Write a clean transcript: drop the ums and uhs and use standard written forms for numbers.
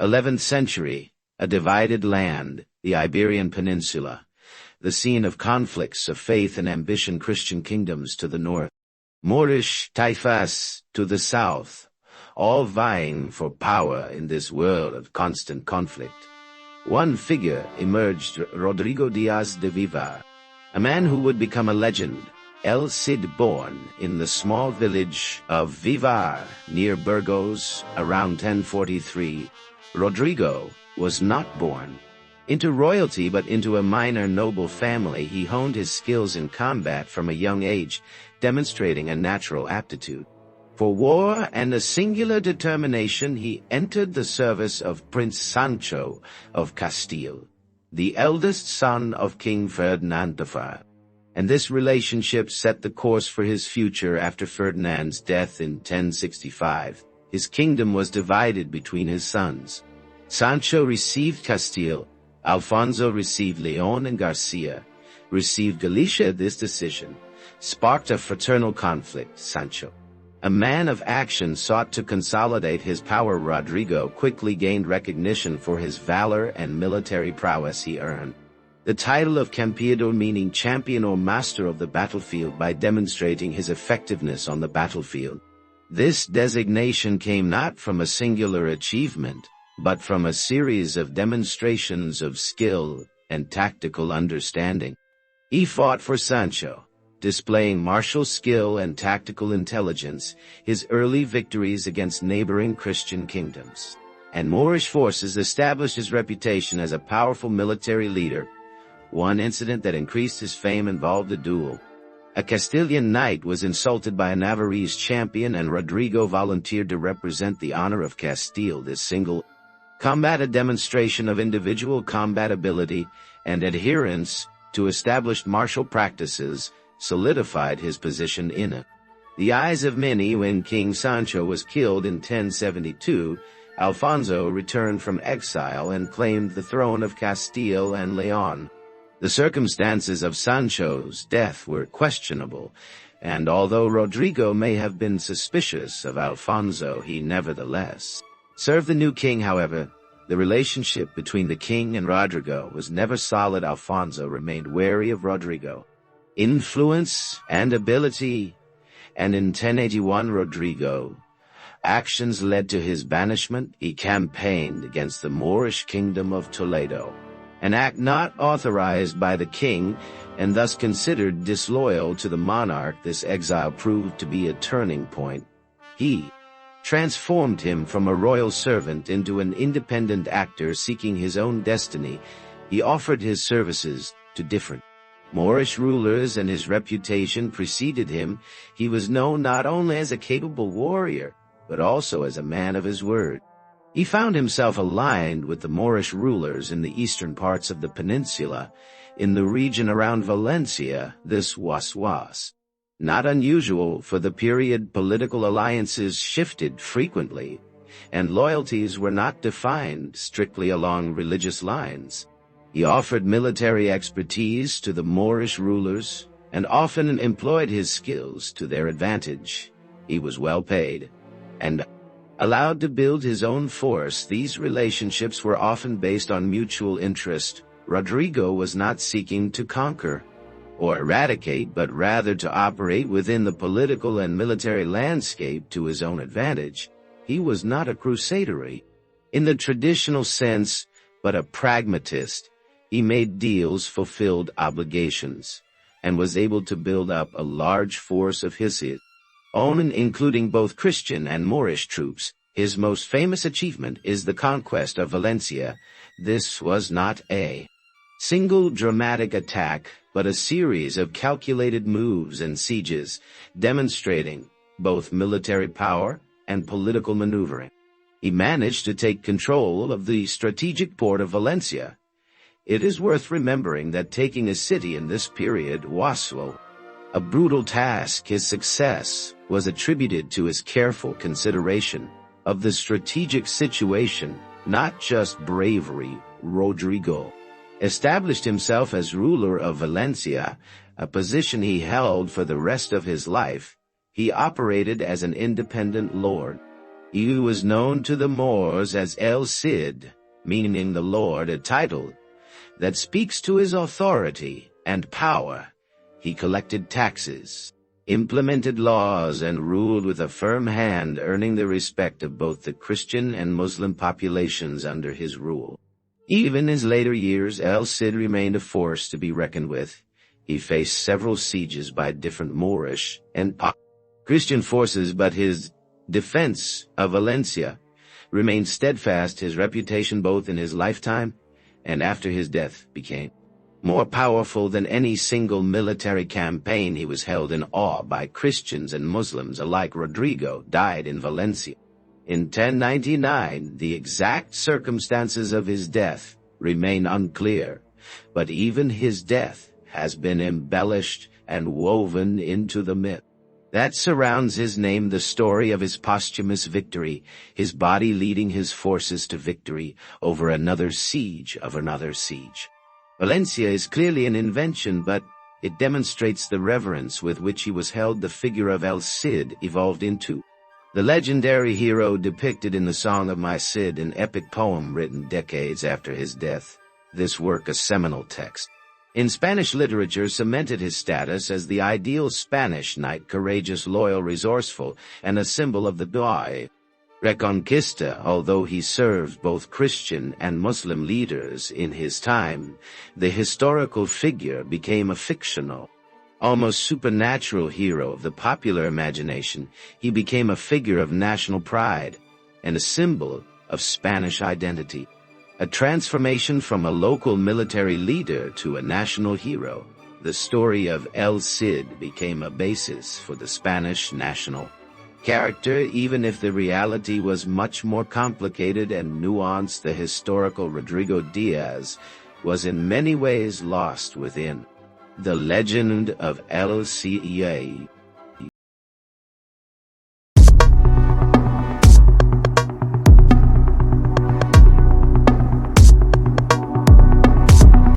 11th century, a divided land, the Iberian Peninsula, the scene of conflicts of faith and ambition, Christian kingdoms to the north, Moorish taifas to the south, all vying for power in this world of constant conflict. One figure emerged, Rodrigo Díaz de Vivar, a man who would become a legend, El Cid, born in the small village of Vivar near Burgos around 1043. Rodrigo was not born into royalty but into a minor noble family. He honed his skills in combat from a young age, demonstrating a natural aptitude for war and a singular determination. He entered the service of Prince Sancho of Castile, the eldest son of King Ferdinand IV, and this relationship set the course for his future. After Ferdinand's death in 1065, his kingdom was divided between his sons. Sancho received Castile, Alfonso received Leon, and Garcia received Galicia. This decision sparked a fraternal conflict. Sancho, a man of action, sought to consolidate his power. Rodrigo quickly gained recognition for his valor and military prowess. He earned the title of campeador, meaning champion or master of the battlefield, by demonstrating his effectiveness on the battlefield. This designation came not from a singular achievement, but from a series of demonstrations of skill and tactical understanding. He fought for Sancho, displaying martial skill and tactical intelligence. His early victories against neighboring Christian kingdoms and Moorish forces established his reputation as a powerful military leader. One incident that increased his fame involved a duel. A Castilian knight was insulted by a Navarrese champion, and Rodrigo volunteered to represent the honor of Castile. This single combat, a demonstration of individual combat ability and adherence to established martial practices, solidified his position in the eyes of many. When King Sancho was killed in 1072, Alfonso returned from exile and claimed the throne of Castile and Leon. The circumstances of Sancho's death were questionable, and although Rodrigo may have been suspicious of Alfonso, he nevertheless served the new king. However, the relationship between the king and Rodrigo was never solid. Alfonso remained wary of Rodrigo's influence and ability, and in 1081 Rodrigo's actions led to his banishment. He campaigned against the Moorish kingdom of Toledo, an act not authorized by the king and thus considered disloyal to the monarch. This exile proved to be a turning point. He transformed him from a royal servant into an independent actor seeking his own destiny. He offered his services to different Moorish rulers, and his reputation preceded him. He was known not only as a capable warrior, but also as a man of his word. He found himself aligned with the Moorish rulers in the eastern parts of the peninsula, in the region around Valencia. This was not unusual for the period. Political alliances shifted frequently, and loyalties were not defined strictly along religious lines. He offered military expertise to the Moorish rulers, and often employed his skills to their advantage. He was well paid, and allowed to build his own force. These relationships were often based on mutual interest. Rodrigo was not seeking to conquer or eradicate, but rather to operate within the political and military landscape to his own advantage. He was not a crusader in the traditional sense, but a pragmatist. He made deals, fulfilled obligations, and was able to build up a large force of his own, including both Christian and Moorish troops. His most famous achievement is the conquest of Valencia. This was not a single dramatic attack, but a series of calculated moves and sieges, demonstrating both military power and political maneuvering. He managed to take control of the strategic port of Valencia. It is worth remembering that taking a city in this period was a brutal task. His success was attributed to his careful consideration of the strategic situation, not just bravery. Rodrigo established himself as ruler of Valencia, a position he held for the rest of his life. He operated as an independent lord, He was known to the Moors as El Cid, meaning the Lord, a title that speaks to his authority and power. He collected taxes, implemented laws, and ruled with a firm hand, earning the respect of both the Christian and Muslim populations under his rule. Even in his later years, El Cid remained a force to be reckoned with. He faced several sieges by different Moorish and Christian forces, but his defense of Valencia remained steadfast. His reputation both in his lifetime and after his death became more powerful than any single military campaign. He was held in awe by Christians and Muslims alike. Rodrigo died in Valencia in 1099. The exact circumstances of his death remain unclear, but even his death has been embellished and woven into the myth that surrounds his name. The story of his posthumous victory, his body leading his forces to victory over another siege of another siege. Valencia is clearly an invention, but it demonstrates the reverence with which he was held. The figure of El Cid evolved into the legendary hero depicted in the Song of My Cid, an epic poem written decades after his death. This work, a seminal text in Spanish literature, cemented his status as the ideal Spanish knight, courageous, loyal, resourceful, and a symbol of the Reconquista. Although he served both Christian and Muslim leaders in his time, the historical figure became a fictional, almost supernatural hero of the popular imagination. He became a figure of national pride and a symbol of Spanish identity. A transformation from a local military leader to a national hero. The story of El Cid became a basis for the Spanish national character, even if the reality was much more complicated and nuanced. The historical Rodrigo Díaz was in many ways lost within the legend of El Cid.